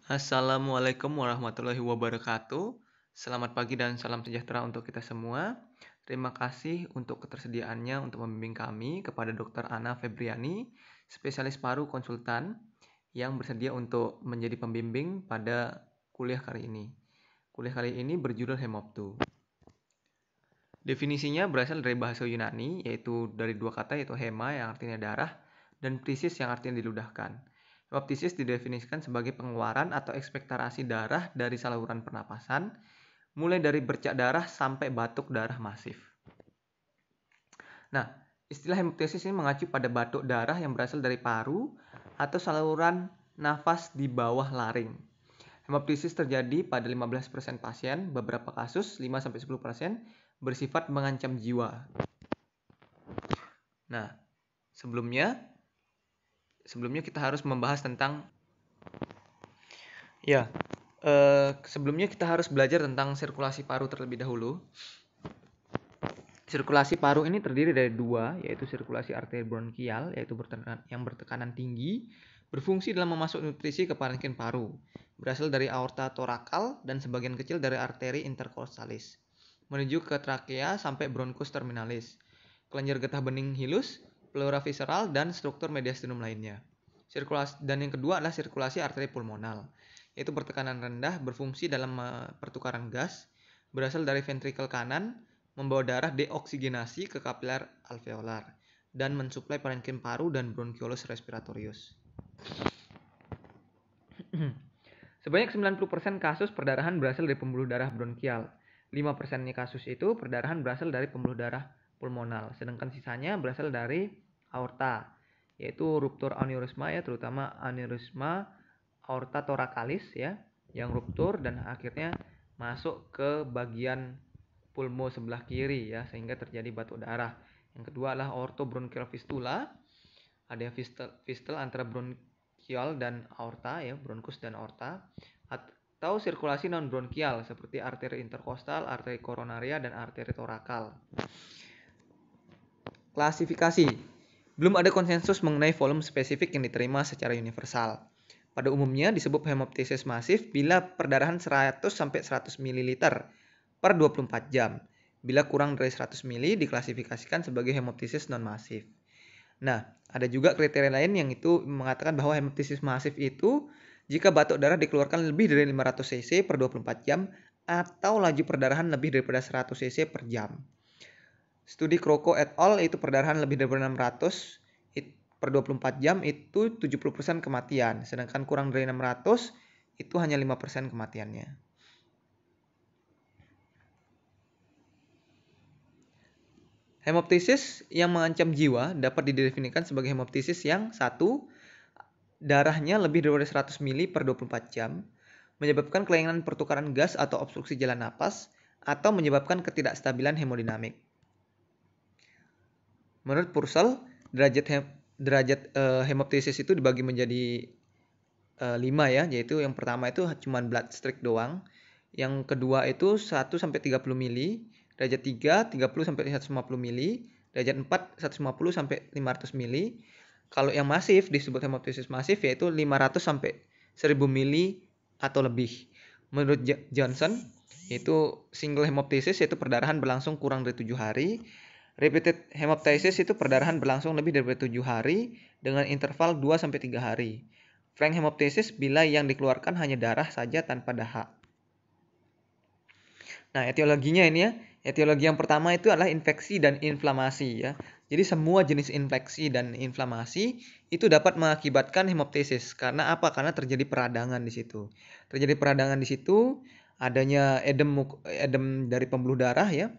Assalamualaikum warahmatullahi wabarakatuh. Selamat pagi dan salam sejahtera untuk kita semua. Terima kasih untuk ketersediaannya untuk membimbing kami kepada Dr. Ana Febriani, spesialis paru konsultan yang bersedia untuk menjadi pembimbing pada kuliah kali ini. Kuliah kali ini berjudul Hemoptu. Definisinya berasal dari bahasa Yunani, yaitu dari dua kata, yaitu hema yang artinya darah dan ptisis yang artinya diludahkan. Hemoptisis didefinisikan sebagai pengeluaran atau ekspektorasi darah dari saluran pernapasan, mulai dari bercak darah sampai batuk darah masif. Nah, istilah hemoptisis ini mengacu pada batuk darah yang berasal dari paru atau saluran nafas di bawah laring. Hemoptisis terjadi pada 15% pasien, beberapa kasus 5-10% bersifat mengancam jiwa. Nah, sebelumnya kita harus membahas tentang sebelumnya kita harus belajar tentang sirkulasi paru terlebih dahulu. Sirkulasi paru ini terdiri dari dua, yaitu sirkulasi arteri bronkial, yaitu yang bertekanan tinggi, berfungsi dalam memasuk nutrisi ke parenkim paru, berasal dari aorta torakal dan sebagian kecil dari arteri intercostalis, menuju ke trakea sampai bronchus terminalis, kelenjar getah bening hilus, pleura visceral, dan struktur mediastinum lainnya. Dan yang kedua adalah sirkulasi arteri pulmonal, yaitu bertekanan rendah, berfungsi dalam pertukaran gas, berasal dari ventrikel kanan, membawa darah deoksigenasi ke kapiler alveolar, dan mensuplai parenkim paru dan bronchiolus respiratorius. Sebanyak 90% kasus perdarahan berasal dari pembuluh darah bronkial. 5% kasus itu perdarahan berasal dari pembuluh darah pulmonal, sedangkan sisanya berasal dari aorta, yaitu ruptur aneurisma ya, terutama aneurisma aorta thoracalis ya, yang ruptur dan akhirnya masuk ke bagian pulmo sebelah kiri ya, sehingga terjadi batuk darah. Yang kedua adalah ortobronchial fistula, ada fistel antara bronkial dan aorta ya, bronkus dan aorta, atau sirkulasi non bronkial seperti arteri interkostal, arteri koronaria, dan arteri torakal. Klasifikasi. Belum ada konsensus mengenai volume spesifik yang diterima secara universal. Pada umumnya disebut hemoptisis masif bila perdarahan 100-100 ml per 24 jam. Bila kurang dari 100 ml diklasifikasikan sebagai hemoptisis non-masif. Nah, ada juga kriteria lain yang itu mengatakan bahwa hemoptisis masif itu jika batuk darah dikeluarkan lebih dari 500 cc per 24 jam atau laju perdarahan lebih daripada 100 cc per jam. Studi Kroko et al. Itu perdarahan lebih dari 600 per 24 jam itu 70% kematian, sedangkan kurang dari 600 itu hanya 5% kematiannya. Hemoptisis yang mengancam jiwa dapat didefinisikan sebagai hemoptisis yang 1. Darahnya lebih dari 100 ml per 24 jam, menyebabkan kelainan pertukaran gas atau obstruksi jalan napas, atau menyebabkan ketidakstabilan hemodinamik. Menurut Purcell, derajat hemoptisis itu dibagi menjadi 5 ya, yaitu yang pertama itu cuma blood streak doang, yang kedua itu 1-30 mili, derajat 3 30-150 mili, derajat 4 150-500 mili. Kalau yang masif disebut hemoptisis masif yaitu 500-1000 mili atau lebih. Menurut Johnson, itu single hemoptisis yaitu perdarahan berlangsung kurang dari 7 hari. Repeated hemoptysis itu perdarahan berlangsung lebih dari 7 hari dengan interval 2-3 hari. Frank hemoptysis bila yang dikeluarkan hanya darah saja tanpa dahak. Nah, etiologinya ini ya. Etiologi yang pertama itu adalah infeksi dan inflamasi ya. Jadi semua jenis infeksi dan inflamasi itu dapat mengakibatkan hemoptisis. Karena apa? Karena terjadi peradangan di situ. Terjadi peradangan di situ, adanya edem dari pembuluh darah ya.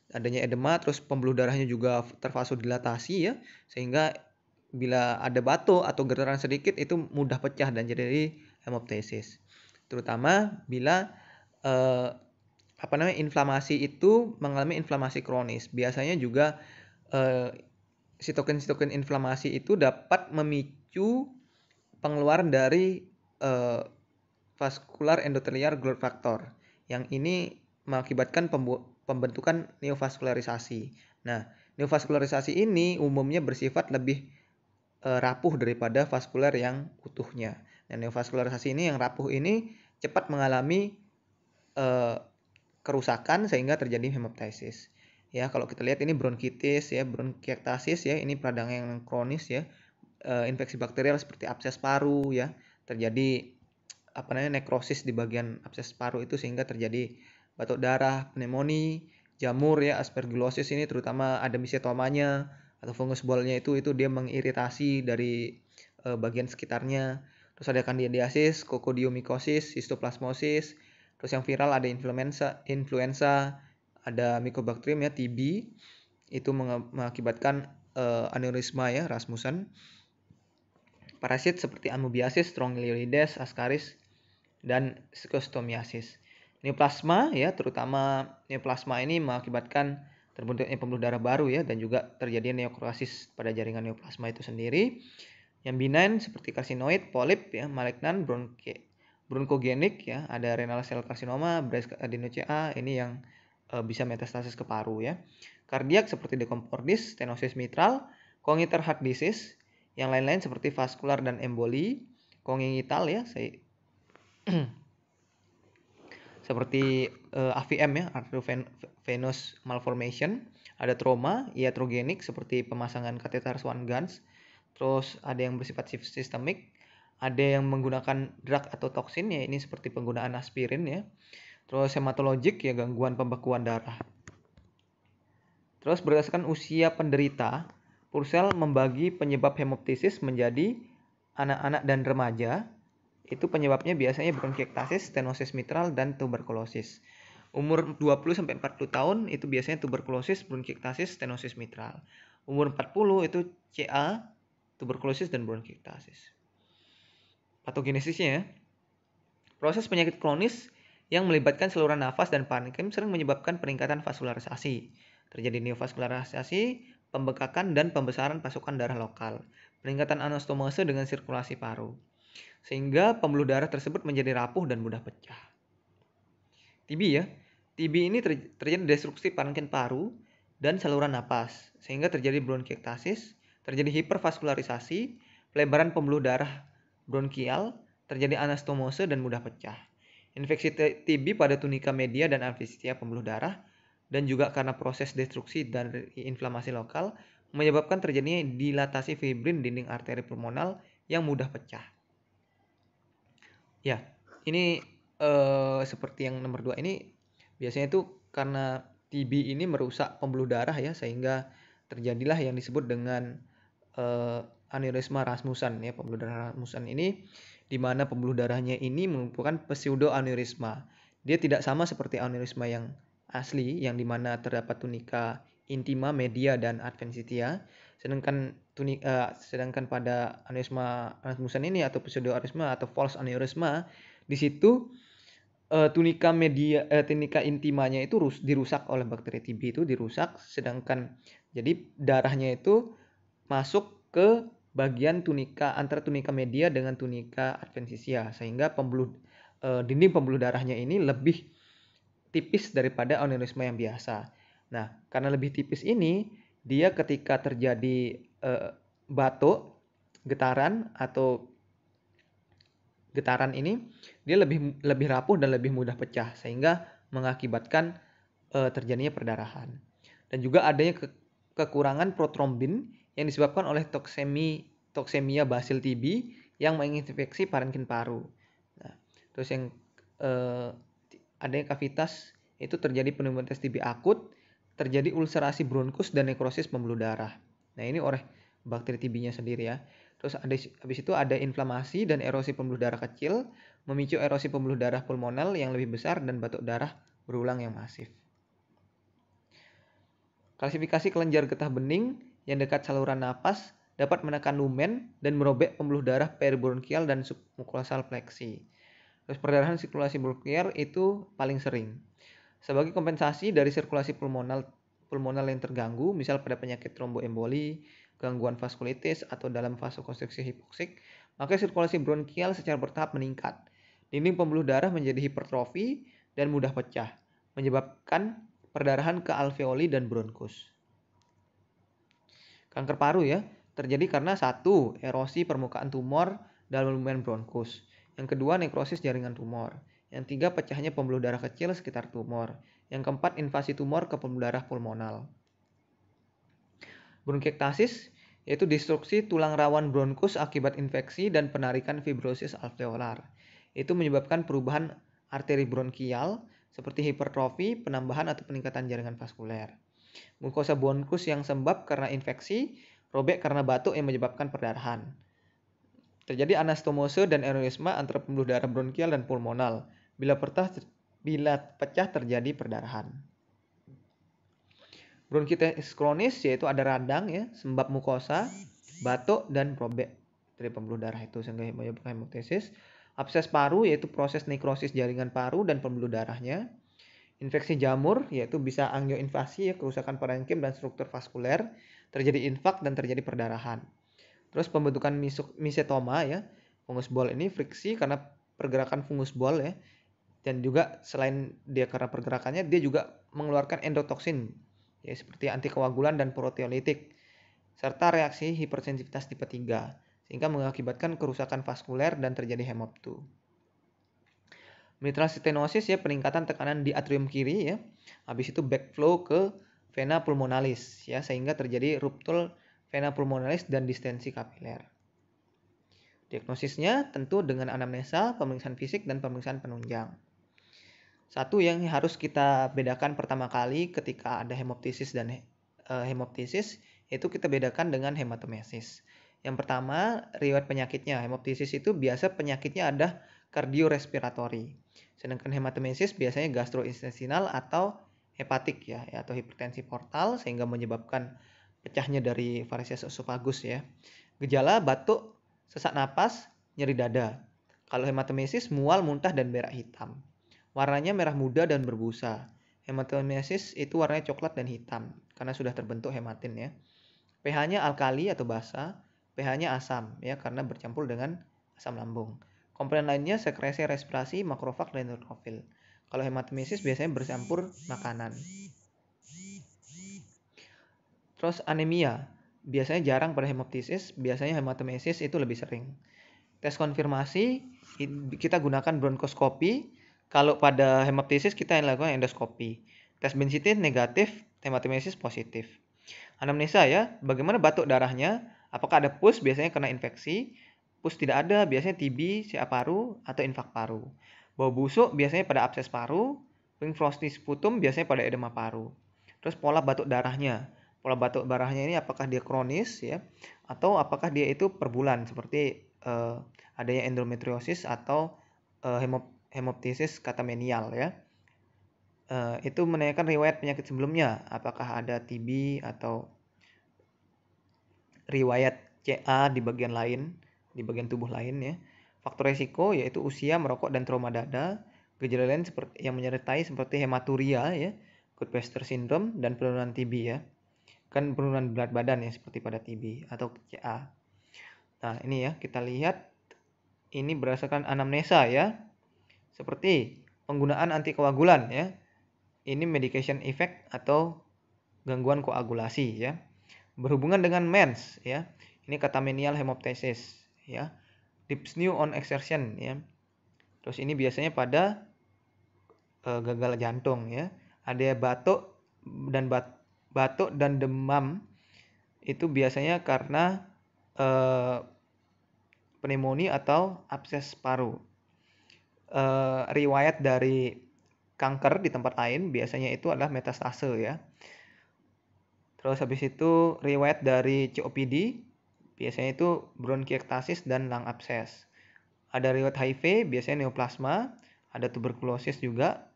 Adanya edema, terus pembuluh darahnya juga tervasodilatasi ya. Sehingga bila ada batuk atau getaran sedikit itu mudah pecah dan jadi hemoptisis. Terutama bila inflamasi itu mengalami inflamasi kronis. Biasanya juga sitokin inflamasi itu dapat memicu pengeluaran dari vascular endothelial growth factor. Yang ini mengakibatkan pembentukan neovaskularisasi. Nah, neovaskularisasi ini umumnya bersifat lebih rapuh daripada vaskular yang utuhnya. Dan neovaskularisasi ini yang rapuh ini cepat mengalami kerusakan sehingga terjadi hemoptysis. Ya, kalau kita lihat ini bronkitis ya, bronkiektasis ya, ini peradangan yang kronis ya. Infeksi bakterial seperti abses paru ya, terjadi nekrosis di bagian abses paru itu sehingga terjadi batuk darah, pneumonia, jamur ya, aspergillosis ini terutama ada mycetomanya atau fungus bolnya itu dia mengiritasi dari bagian sekitarnya. Terus ada candidiasis, coccidioidomycosis, histoplasmosis. Terus yang viral ada influenza, ada mycobacterium ya, TB. Itu mengakibatkan aneurisma ya, Rasmussen. Parasit seperti amoebiasis, Strongyloides, Ascaris, dan Schistosomiasis. Neoplasma ya, terutama neoplasma ini mengakibatkan terbentuknya pembuluh darah baru ya, dan juga terjadi neokrosis pada jaringan neoplasma itu sendiri. Yang benign seperti karsinoid, polip ya, malignan, bronkogenik ya, ada renal cell carcinoma, breast adenoCA, ini yang bisa metastasis ke paru ya. Kardiak seperti decompordis, stenosis mitral, congenital heart disease, yang lain-lain seperti vaskular dan emboli, congenital ya, seperti AVM ya, arteriovenous malformation, ada trauma, iatrogenik seperti pemasangan kateter Swan-Ganz, terus ada yang bersifat sistemik, ada yang menggunakan drug atau toksin ya, ini seperti penggunaan aspirin ya, terus hematologik ya, gangguan pembekuan darah. Terus berdasarkan usia penderita, Purcell membagi penyebab hemoptysis menjadi anak-anak dan remaja. Itu penyebabnya biasanya bronkiektasis, stenosis mitral, dan tuberkulosis. Umur 20-40 tahun itu biasanya tuberkulosis, bronkiektasis, stenosis mitral. Umur 40 itu CA, tuberkulosis, dan bronkiektasis. Patogenesisnya ya. Proses penyakit kronis yang melibatkan saluran nafas dan parenkim sering menyebabkan peningkatan vaskularisasi. Terjadi neovaskularisasi, pembekakan, dan pembesaran pasukan darah lokal. Peningkatan anastomose dengan sirkulasi paru. Sehingga pembuluh darah tersebut menjadi rapuh dan mudah pecah. TB ya. TB ini terjadi destruksi parenkim paru dan saluran napas. Sehingga terjadi bronkiektasis, terjadi hipervaskularisasi, pelebaran pembuluh darah bronkial, terjadi anastomose dan mudah pecah. Infeksi TB pada tunika media dan alveolia pembuluh darah, dan juga karena proses destruksi dan inflamasi lokal menyebabkan terjadinya dilatasi fibrin dinding arteri pulmonal yang mudah pecah. Ya, ini seperti yang nomor 2 ini biasanya itu karena TB ini merusak pembuluh darah ya, sehingga terjadilah yang disebut dengan aneurisma Rasmussen ya. Pembuluh darah Rasmussen ini di mana pembuluh darahnya ini merupakan pseudoaneurisma. Dia tidak sama seperti aneurisma yang asli yang dimana terdapat tunika intima, media, dan adventitia. Sedangkan pada aneurisma Rasmussen ini atau pseudoaneurisma atau false aneurisma, di situ tunika media, tunika intimanya itu dirusak oleh bakteri TB, itu dirusak, sedangkan jadi darahnya itu masuk ke bagian tunika antara tunika media dengan tunika adventitia, sehingga dinding pembuluh darahnya ini lebih tipis daripada aneurisma yang biasa. Nah, karena lebih tipis ini, dia ketika terjadi batuk, getaran ini, dia lebih rapuh dan lebih mudah pecah, sehingga mengakibatkan terjadinya perdarahan. Dan juga adanya kekurangan protrombin yang disebabkan oleh toksemia basil TB yang menginfeksi parenkim paru. Nah, terus yang adanya kavitas itu terjadi pneumonitis TB akut, terjadi ulcerasi bronkus dan nekrosis pembuluh darah. Nah, ini oleh bakteri TB-nya sendiri ya. Terus habis itu ada inflamasi dan erosi pembuluh darah kecil, memicu erosi pembuluh darah pulmonal yang lebih besar dan batuk darah berulang yang masif. Klasifikasi kelenjar getah bening yang dekat saluran napas dapat menekan lumen dan merobek pembuluh darah peribronkial dan submucosal plexi. Terus perdarahan sirkulasi bronkial itu paling sering. Sebagai kompensasi dari sirkulasi pulmonal yang terganggu, misal pada penyakit tromboemboli, gangguan vaskulitis, atau dalam vasokonstriksi hipoksik, maka sirkulasi bronkial secara bertahap meningkat. Dinding pembuluh darah menjadi hipertrofi dan mudah pecah, menyebabkan perdarahan ke alveoli dan bronkus. Kanker paru ya, terjadi karena 1. Erosi permukaan tumor dalam lumen bronkus. Yang kedua, nekrosis jaringan tumor. Yang tiga, pecahnya pembuluh darah kecil sekitar tumor. Yang keempat, invasi tumor ke pembuluh darah pulmonal. Bronkiektasis yaitu destruksi tulang rawan bronkus akibat infeksi dan penarikan fibrosis alveolar. Itu menyebabkan perubahan arteri bronkial seperti hipertrofi, penambahan atau peningkatan jaringan vaskuler. Mukosa bronkus yang sembab karena infeksi, robek karena batuk yang menyebabkan perdarahan. Terjadi anastomose dan aneurisma antara pembuluh darah bronkial dan pulmonal. Bila pecah terjadi perdarahan. Bronkitis kronis yaitu ada radang ya, sembab mukosa, batuk dan robek dari pembuluh darah itu sehingga menyebabkan hemoptysis. Abses paru yaitu proses nekrosis jaringan paru dan pembuluh darahnya. Infeksi jamur yaitu bisa angioinvasi ya, kerusakan parenkim dan struktur vaskuler, terjadi infak dan terjadi perdarahan. Terus pembentukan misetoma ya, fungus ball ini friksi karena pergerakan fungus ball ya. Dan juga selain dia karena pergerakannya, dia juga mengeluarkan endotoksin ya, seperti antikoagulan dan proteolitik, serta reaksi hipersensitivitas tipe 3, sehingga mengakibatkan kerusakan vaskuler dan terjadi hemoptu. Mitral stenosis ya, peningkatan tekanan di atrium kiri ya, habis itu backflow ke vena pulmonalis ya, sehingga terjadi ruptur vena pulmonalis dan distensi kapiler. Diagnosisnya tentu dengan anamnesa, pemeriksaan fisik, dan pemeriksaan penunjang. Satu yang harus kita bedakan pertama kali ketika ada hemoptysis dan hemoptysis itu kita bedakan dengan hematomesis. Yang pertama, riwayat penyakitnya. Hemoptysis itu biasa penyakitnya ada kardiorespiratori. Sedangkan hematomesis biasanya gastrointestinal atau hepatik ya, atau hipertensi portal sehingga menyebabkan pecahnya dari varises esophagus ya. Gejala batuk, sesak napas, nyeri dada. Kalau hematomesis mual, muntah dan berak hitam. Warnanya merah muda dan berbusa. Hematomesis itu warnanya coklat dan hitam karena sudah terbentuk hematin ya. pH-nya alkali atau basa, pH-nya asam ya karena bercampur dengan asam lambung. Komponen lainnya sekresi respirasi, makrofag dan neutrofil. Kalau hematomesis biasanya bercampur makanan. Terus anemia, biasanya jarang pada hemoptysis, biasanya hematomesis itu lebih sering. Tes konfirmasi kita gunakan bronkoskopi. Kalau pada hemoptysis kita yang lakukan endoskopi. Tes bensitin negatif, hematomesis positif. Anamnesa ya, bagaimana batuk darahnya? Apakah ada pus? Biasanya kena infeksi. Pus tidak ada, biasanya TB, CA paru atau infak paru. Bau busuk biasanya pada abses paru. Wing frosty sputum biasanya pada edema paru. Terus pola batuk darahnya. Pola batuk darahnya ini apakah dia kronis ya, atau apakah dia itu per bulan seperti adanya endometriosis atau hemoptysis katamenial ya. Itu menanyakan riwayat penyakit sebelumnya, apakah ada TB atau riwayat CA di bagian lain, di bagian tubuh lain ya. Faktor resiko yaitu usia, merokok dan trauma dada. Gejala lain seperti yang menyertai seperti hematuria ya, Goodpasture syndrome dan penurunan TB ya. Kan penurunan berat badan ya seperti pada TB atau CA. Nah, ini ya kita lihat ini berdasarkan anamnesa ya. Seperti penggunaan antikoagulan ya. Ini medication effect atau gangguan koagulasi ya. Berhubungan dengan mens ya. Ini catamenial hemoptysis ya. Dyspnea on exertion ya. Terus ini biasanya pada gagal jantung ya. Ada batuk dan demam itu biasanya karena pneumonia atau abses paru. Riwayat dari kanker di tempat lain biasanya itu adalah metastase ya. Terus habis itu riwayat dari COPD biasanya itu bronkiektasis dan lung abses. Ada riwayat HIV biasanya neoplasma, ada tuberkulosis juga.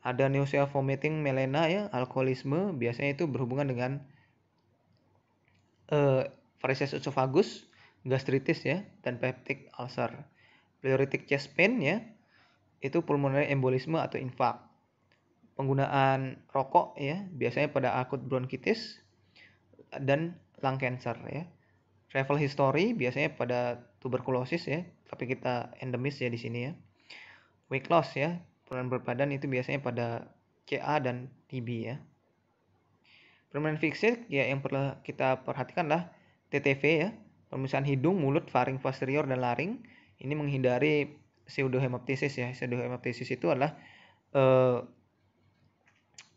Ada nausea vomiting melena ya, alkoholisme biasanya itu berhubungan dengan varises esophagus, gastritis ya, dan peptic ulcer. Pleuritic chest pain ya, itu pulmonary embolisme atau infak. Penggunaan rokok ya, biasanya pada akut bronkitis dan lung cancer ya. Travel history biasanya pada tuberkulosis ya, tapi kita endemis ya di sini ya. Weight loss ya, penurunan berat badan itu biasanya pada CA dan TB ya. Permanent fixed ya yang perlu kita perhatikan lah TTV ya, Pemeriksaan hidung, mulut, faring posterior, dan laring ini menghindari pseudohemoptisis ya. Pseudohemoptisis itu adalah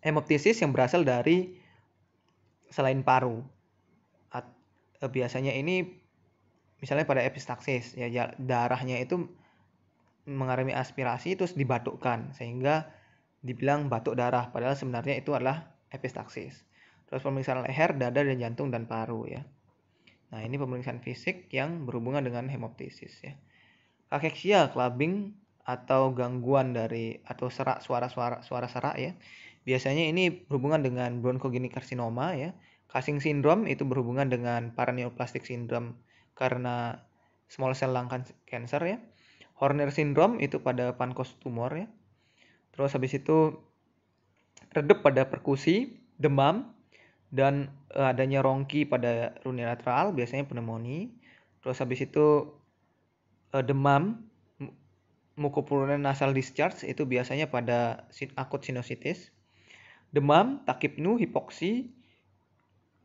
hemoptisis yang berasal dari selain paru. Biasanya ini misalnya pada epistaxis ya, darahnya itu mengalami aspirasi terus dibatukkan sehingga dibilang batuk darah, padahal sebenarnya itu adalah epistaxis. Terus pemeriksaan leher, dada, dan jantung dan paru ya. Nah, ini pemeriksaan fisik yang berhubungan dengan hemoptisis ya. Cachexia, clubbing atau gangguan dari atau serak suara serak ya. Biasanya ini berhubungan dengan bronchogenic carcinoma ya. Cushing syndrome itu berhubungan dengan paraneoplastic syndrome karena small cell lung cancer ya. Horner syndrome itu pada pankreas tumor ya. Terus habis itu redup pada perkusi, demam, dan adanya rongki pada unilateral, biasanya pneumonia. Terus habis itu demam, mucopurulent nasal discharge itu biasanya pada akut sinusitis. Demam, takipnu, hipoksi.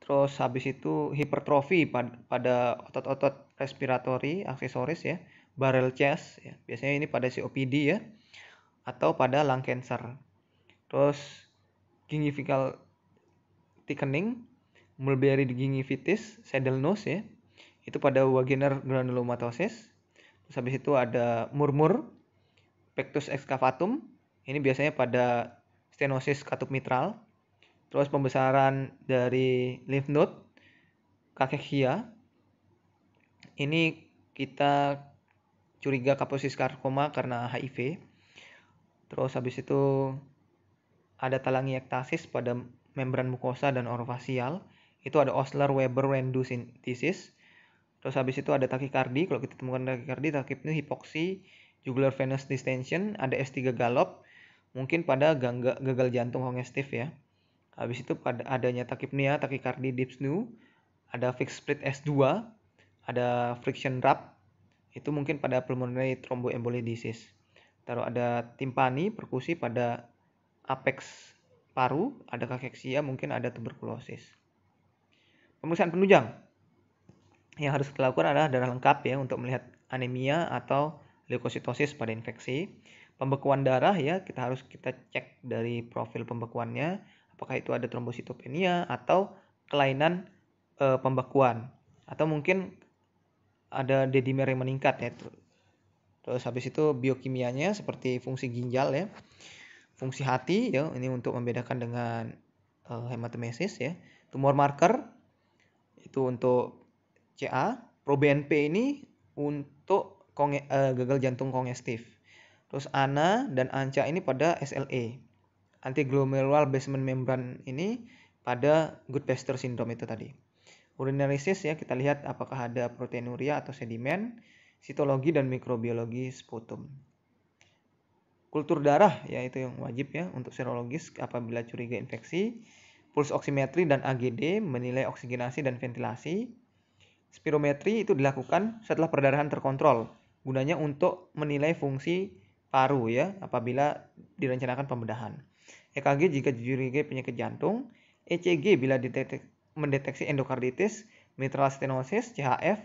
Terus habis itu hipertrofi pada otot-otot respiratori aksesoris ya, barrel chest ya. Biasanya ini pada COPD ya atau pada lung cancer. Terus gingivical thickening, mulberry gingivitis, saddle nose ya. Itu pada Wegener granulomatosis. Terus habis itu ada murmur, pectus excavatum. Ini biasanya pada stenosis katup mitral. Terus pembesaran dari lymph node, cachexia. Ini kita curiga Kaposis sarcoma karena HIV. Terus habis itu ada telangiektasis pada membran mukosa dan orofasial. Itu ada Osler-Weber-Rendu disease. Terus habis itu ada takikardi. Kalau kita temukan takikardi, takipnu, hipoksi, jugular venous distension, ada S3 gallop, mungkin pada gagal jantung kongestif ya. Habis itu pada adanya takipnia, takikardi, dyspnea, ada fixed split S2, ada friction rub, itu mungkin pada pulmonary thromboemboli disease. Taruh ada timpani, perkusi pada apex paru, ada cachexia, mungkin ada tuberkulosis. Pemeriksaan penunjang yang harus kita lakukan adalah darah lengkap ya untuk melihat anemia atau leukositosis pada infeksi. Pembekuan darah ya, kita cek dari profil pembekuannya, apakah itu ada trombositopenia atau kelainan pembekuan, atau mungkin ada dedimer yang meningkat ya. Terus habis itu biokimianya seperti fungsi ginjal ya, fungsi hati ya, ini untuk membedakan dengan hematomesis ya. Tumor marker itu untuk CA, ProBNP ini untuk gagal jantung kongestif. Terus ANA dan ANCA ini pada SLE. Antiglomerular basement membrane ini pada Goodpasture syndrome itu tadi. Urinalysis ya, kita lihat apakah ada proteinuria atau sedimen, sitologi dan mikrobiologi sputum. Kultur darah ya, itu yang wajib ya untuk serologis apabila curiga infeksi. Pulse oximetri dan AGD menilai oksigenasi dan ventilasi. Spirometri itu dilakukan setelah perdarahan terkontrol, gunanya untuk menilai fungsi paru ya apabila direncanakan pembedahan. EKG jika curiga penyakit jantung, ECG bila mendeteksi endokarditis, mitral stenosis, CHF,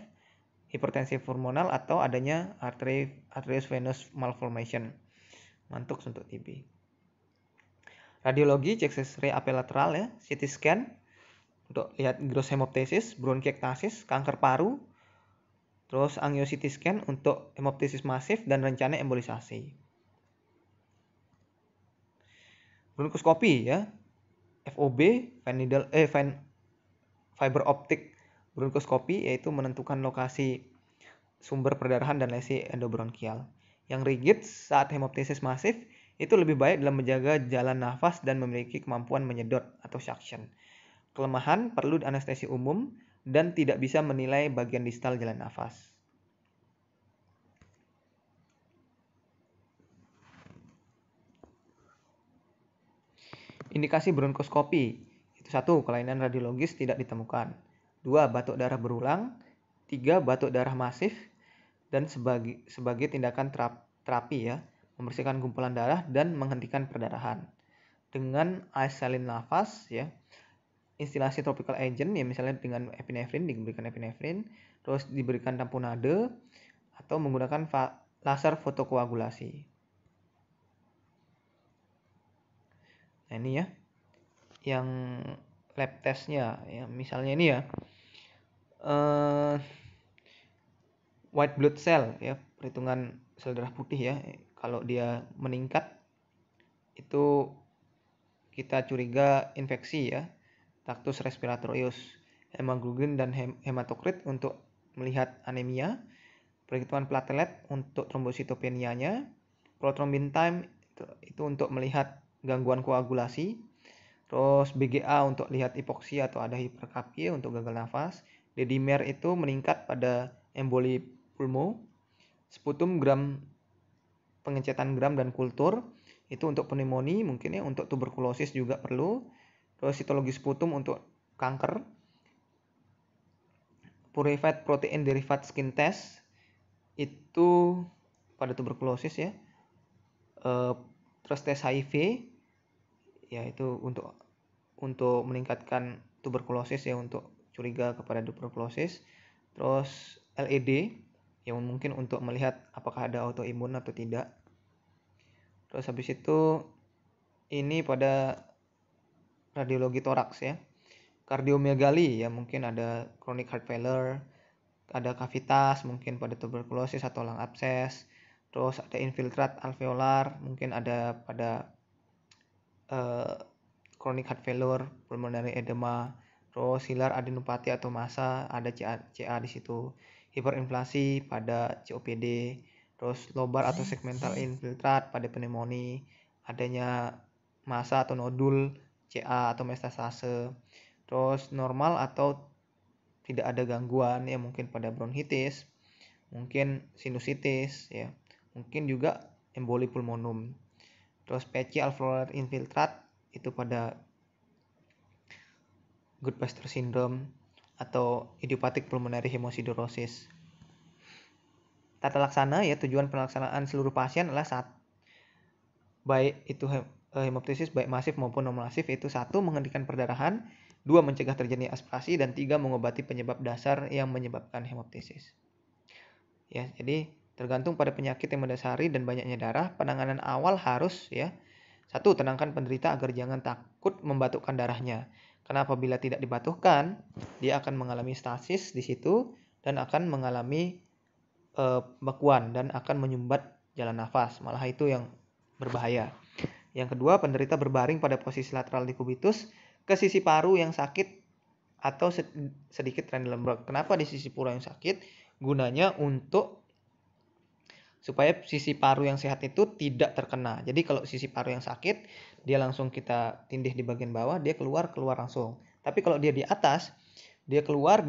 hipertensi pulmonal atau adanya arterius venous malformation. Mantuk untuk TB. Radiologi cek X-ray apelateral ya, CT scan untuk lihat gross hemoptysis, bronkiektasis, kanker paru. Terus angio CT scan untuk hemoptysis masif dan rencana embolisasi. Bronkoskopi ya, FOB, fiber optic bronkoskopi, yaitu menentukan lokasi sumber perdarahan dan lesi endobronkial. Yang rigid saat hemoptysis masif itu lebih baik dalam menjaga jalan nafas dan memiliki kemampuan menyedot atau suction. Kelemahan perlu anestesi umum dan tidak bisa menilai bagian distal jalan nafas. Indikasi bronkoskopi itu 1. Kelainan radiologis tidak ditemukan. 2. Batuk darah berulang. 3. Batuk darah masif. Dan sebagai tindakan terapi ya, membersihkan kumpulan darah dan menghentikan perdarahan dengan ice saline nafas ya. Instilasi tropical agent ya, misalnya dengan epinefrin, diberikan epinefrin. terus diberikan tamponade atau menggunakan laser fotokoagulasi. Nah ini ya yang lab testnya ya, misalnya ini ya white blood cell ya, perhitungan sel darah putih ya, kalau dia meningkat itu kita curiga infeksi ya, Tractus respiratorius. Hemoglobin dan hematokrit untuk melihat anemia, perhitungan platelet untuk trombositopenianya, prothrombin time itu untuk melihat gangguan koagulasi, terus BGA untuk lihat hipoksia atau ada hiperkapnia untuk gagal nafas, D-dimer itu meningkat pada emboli pulmo, sputum gram, pengecetan gram dan kultur itu untuk pneumonia mungkin ya, untuk tuberkulosis juga perlu, terus sitologi sputum untuk kanker, purified protein derivative skin test itu pada tuberkulosis ya, terus tes HIV ya itu untuk meningkatkan tuberkulosis ya, untuk curiga kepada tuberkulosis, terus LED yang mungkin untuk melihat apakah ada autoimun atau tidak, terus habis itu ini pada radiologi toraks ya, kardiomegali ya, mungkin ada chronic heart failure, ada kavitas mungkin pada tuberkulosis atau lung abses, terus ada infiltrat alveolar mungkin ada pada chronic heart failure, pulmonary edema, terus hilar adenopati atau massa ada CA di situ, hiperinflasi pada COPD, terus lobar atau segmental infiltrat pada pneumonia, adanya massa atau nodul CA atau metastase, terus normal atau tidak ada gangguan ya, mungkin pada bronkitis, mungkin sinusitis ya, mungkin juga emboli pulmonum, terus PC alveolar infiltrat itu pada Goodpaster syndrome atau idiopathic pulmonary hemosiderosis. Tata laksana ya, tujuan pelaksanaan seluruh pasien adalah baik itu hemoptisis baik masif maupun non masif, itu 1 menghentikan perdarahan, 2 mencegah terjadinya aspirasi, dan 3 mengobati penyebab dasar yang menyebabkan hemoptisis. Ya, jadi tergantung pada penyakit yang mendasari dan banyaknya darah, penanganan awal harus ya, 1 tenangkan penderita agar jangan takut membatukkan darahnya. Karena apabila tidak dibatuhkan, dia akan mengalami stasis di situ dan akan mengalami bekuan dan akan menyumbat jalan nafas. Malah itu yang berbahaya. Yang kedua, penderita berbaring pada posisi lateral dekubitus ke sisi paru yang sakit atau sedikit Trendelenburg. Kenapa di sisi paru yang sakit? Gunanya untuk supaya sisi paru yang sehat itu tidak terkena. Jadi kalau sisi paru yang sakit, dia langsung kita tindih di bagian bawah, dia keluar langsung. Tapi kalau dia di atas, dia keluar,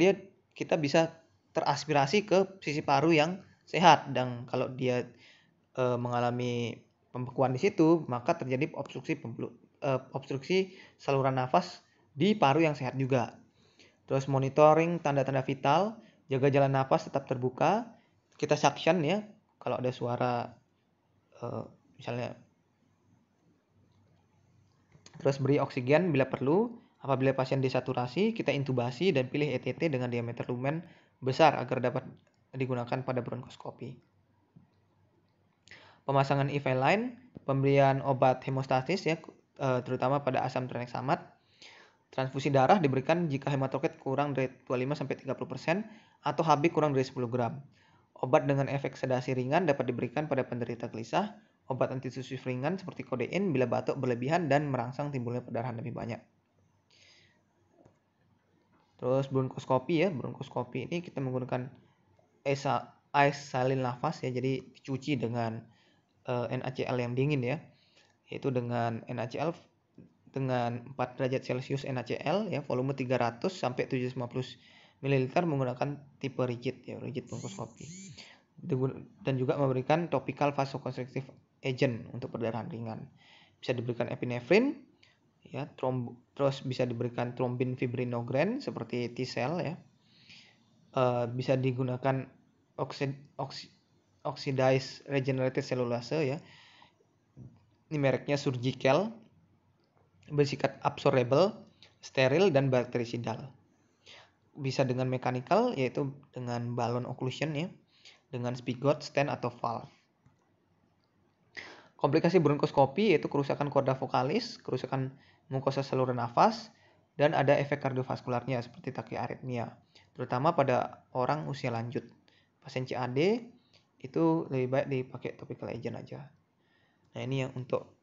kita bisa teraspirasi ke sisi paru yang sehat. Dan kalau dia mengalami pembekuan di situ, maka terjadi obstruksi saluran nafas di paru yang sehat juga. Terus monitoring tanda-tanda vital, jaga jalan nafas tetap terbuka, kita suction ya, kalau ada suara misalnya, terus beri oksigen bila perlu. Apabila pasien desaturasi, kita intubasi dan pilih ETT dengan diameter lumen besar agar dapat digunakan pada bronkoskopi. Pemasangan IV line, pemberian obat hemostatis ya, terutama pada asam tranexamat. Transfusi darah diberikan jika hematokrit kurang dari 25-30% atau Hb kurang dari 10 gram. Obat dengan efek sedasi ringan dapat diberikan pada penderita gelisah. Obat antitusif ringan seperti kodein bila batuk berlebihan dan merangsang timbulnya perdarahan lebih banyak. Terus bronkoskopi ya, bronkoskopi ini kita menggunakan ice saline lavas ya, jadi dicuci dengan NaCl yang dingin ya, yaitu dengan NaCl dengan 4 derajat Celcius NaCl ya, volume 300 sampai 750 ml menggunakan tipe rigid ya, rigid bronkoskopi. Dan juga memberikan topical vasoconstrictive agent untuk perdarahan ringan. Bisa diberikan epinefrin ya, terus bisa diberikan trombin fibrinogren seperti T-cell ya. Bisa digunakan oxidized regenerated cellulose ya. Ini mereknya Surgical, bersifat absorbable, steril dan bakterisidal. bisa dengan mechanical, yaitu dengan balon occlusion ya, dengan spigot, stent atau valve. Komplikasi bronkoskopi yaitu kerusakan korda vokalis, kerusakan mukosa saluran nafas, dan ada efek kardiovaskularnya seperti takiaritmia, terutama pada orang usia lanjut. Pasien CAD itu lebih baik dipakai topical agent aja. Nah, ini yang untuk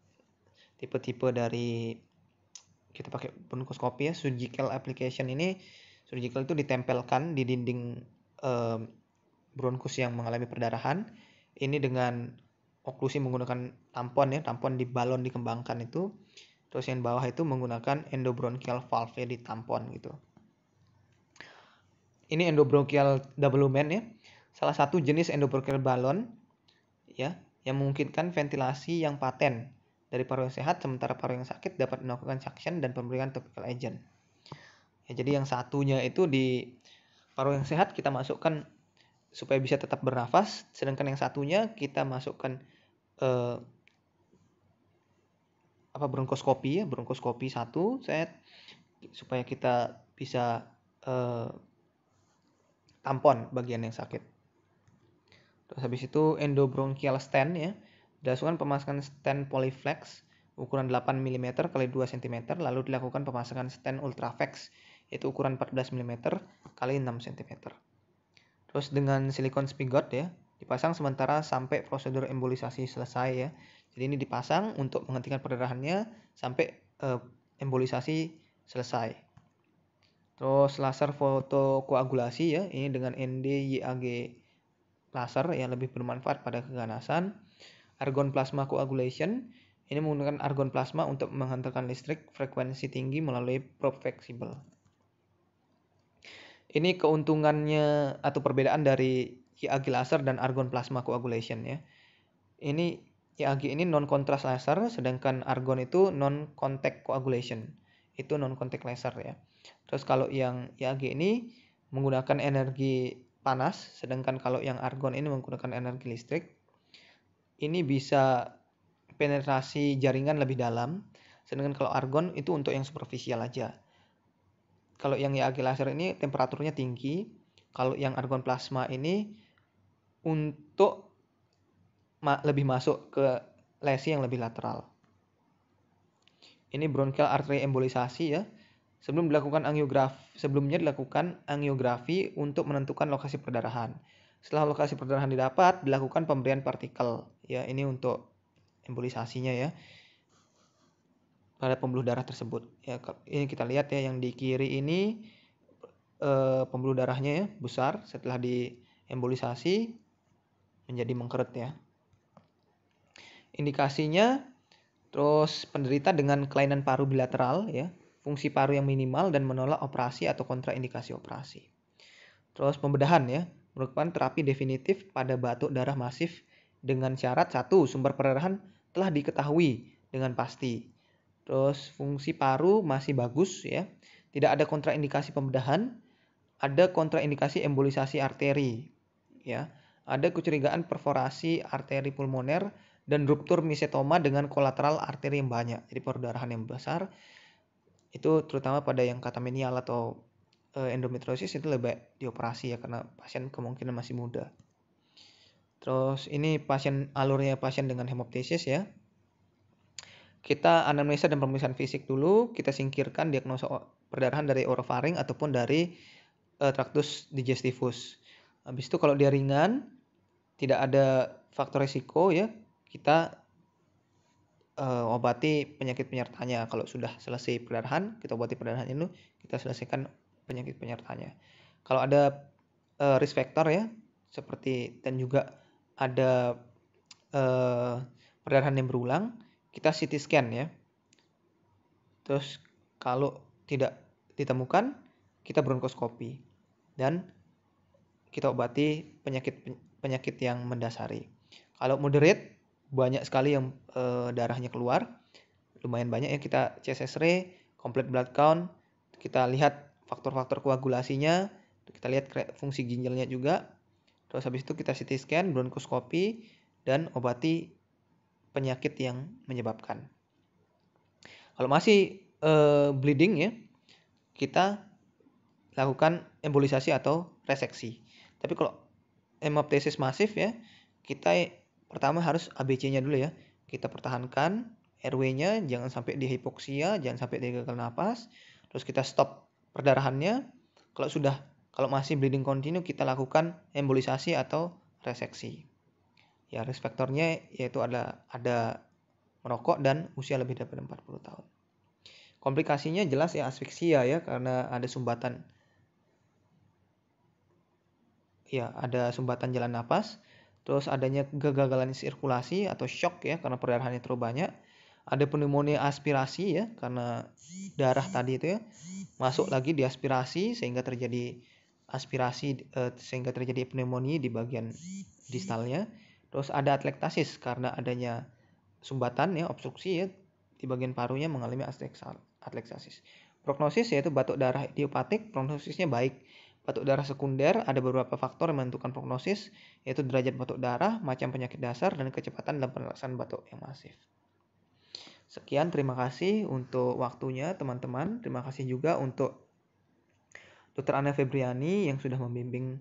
tipe-tipe dari kita pakai bronkoskopi ya. Surgical application ini, surgical itu ditempelkan di dinding bronkus yang mengalami perdarahan. Ini dengan oklusi menggunakan tampon ya, tampon di balon dikembangkan itu. Terus yang bawah itu menggunakan endobronchial valve ya, ditampon gitu. Ini endobronchial double lumen ya. Salah satu jenis endobronchial balon ya, yang memungkinkan ventilasi yang paten dari paru yang sehat, sementara paru yang sakit dapat melakukan suction dan pemberian topical agent. Ya, jadi yang satunya itu di paru yang sehat kita masukkan supaya bisa tetap bernafas, sedangkan yang satunya kita masukkan bronkoskopi ya, bronkoskopi satu set supaya kita bisa tampon bagian yang sakit. Terus habis itu endobronchial stent ya, dilakukan pemasangan stent polyflex ukuran 8 mm x 2 cm, lalu dilakukan pemasangan stent ultraflex yaitu ukuran 14 mm x 6 cm. Terus dengan silikon spigot ya, dipasang sementara sampai prosedur embolisasi selesai ya. Jadi ini dipasang untuk menghentikan perdarahannya sampai embolisasi selesai. Terus laser fotokoagulasi ya, ini dengan ND-YAG laser yang lebih bermanfaat pada keganasan. Argon plasma coagulation, ini menggunakan argon plasma untuk menghantarkan listrik frekuensi tinggi melalui probe fleksibel. Ini keuntungannya atau perbedaan dari YAG laser dan argon plasma coagulation ya. Ini YAG ini non contrast laser, sedangkan argon itu non contact coagulation. Itu non contact laser ya. Terus kalau yang YAG ini menggunakan energi panas, sedangkan kalau yang argon ini menggunakan energi listrik. Ini bisa penetrasi jaringan lebih dalam, sedangkan kalau argon itu untuk yang superficial aja. Kalau yang YAG laser ini temperaturnya tinggi, kalau yang argon plasma ini untuk lebih masuk ke lesi yang lebih lateral. Ini bronchial artery embolisasi ya. Sebelumnya dilakukan angiografi untuk menentukan lokasi perdarahan. Setelah lokasi perdarahan didapat, dilakukan pemberian partikel. Ya, ini untuk embolisasinya ya, pada pembuluh darah tersebut. Ya, ini kita lihat ya, yang di kiri ini pembuluh darahnya ya, besar. Setelah diembolisasi menjadi mengkeret ya. Indikasinya, terus penderita dengan kelainan paru bilateral ya, fungsi paru yang minimal dan menolak operasi atau kontraindikasi operasi. Terus pembedahan ya, merupakan terapi definitif pada batuk darah masif dengan syarat satu, sumber perdarahan telah diketahui dengan pasti. Terus fungsi paru masih bagus ya, tidak ada kontraindikasi pembedahan, ada kontraindikasi embolisasi arteri ya, ada kecurigaan perforasi arteri pulmoner dan ruptur mesetoma dengan kolateral arteri yang banyak. Jadi perdarahan yang besar itu terutama pada yang katamenial atau endometriosis itu lebih baik dioperasi ya, karena pasien kemungkinan masih muda. Terus ini alurnya pasien dengan hemoptysis ya. Kita anamnesa dan pemeriksaan fisik dulu, kita singkirkan diagnosa perdarahan dari orofaring ataupun dari tractus digestivus. Habis itu kalau dia ringan, tidak ada faktor risiko ya, kita obati penyakit penyertanya. Kalau sudah selesai perdarahan, kita obati perdarahan itu, kita selesaikan penyakit penyertanya. Kalau ada risk factor ya, seperti dan juga ada perdarahan yang berulang, kita CT scan ya. Terus kalau tidak ditemukan, kita bronkoskopi dan kita obati penyakit yang mendasari. Kalau moderate, banyak sekali yang darahnya keluar, lumayan banyak ya, kita CSSR, complete blood count, kita lihat faktor-faktor koagulasinya, kita lihat fungsi ginjalnya juga. Terus habis itu kita CT scan, bronkoskopi, dan obati penyakit yang menyebabkan. Kalau masih bleeding ya, kita lakukan embolisasi atau reseksi. Tapi kalau hemoptesis masif ya, kita pertama harus ABC-nya dulu ya. Kita pertahankan RW-nya, jangan sampai dia hipoksia, jangan sampai dia gagal napas. Terus kita stop perdarahannya. Kalau masih bleeding continue, kita lakukan embolisasi atau reseksi. Ya, risk faktornya yaitu ada merokok dan usia lebih daripada 40 tahun. Komplikasinya jelas ya asfiksia ya, karena ada sumbatan jalan napas. Terus adanya kegagalan sirkulasi atau shock ya, karena perdarahannya terlalu banyak. Ada pneumonia aspirasi ya, karena darah tadi itu ya masuk lagi di aspirasi sehingga terjadi pneumonia di bagian distalnya. Terus ada atelektasis karena adanya sumbatan ya, obstruksi ya, di bagian parunya mengalami atelektasis. Prognosis yaitu batuk darah idiopatik, prognosisnya baik. Batuk darah sekunder ada beberapa faktor yang menentukan prognosis, yaitu derajat batuk darah, macam penyakit dasar, dan kecepatan dalam pelaksanaan batuk yang masif. Sekian, terima kasih untuk waktunya teman-teman. Terima kasih juga untuk Dr. Anna Febriani yang sudah membimbing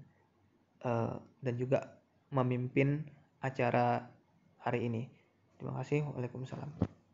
dan juga memimpin acara hari ini. Terima kasih. Waalaikumsalam.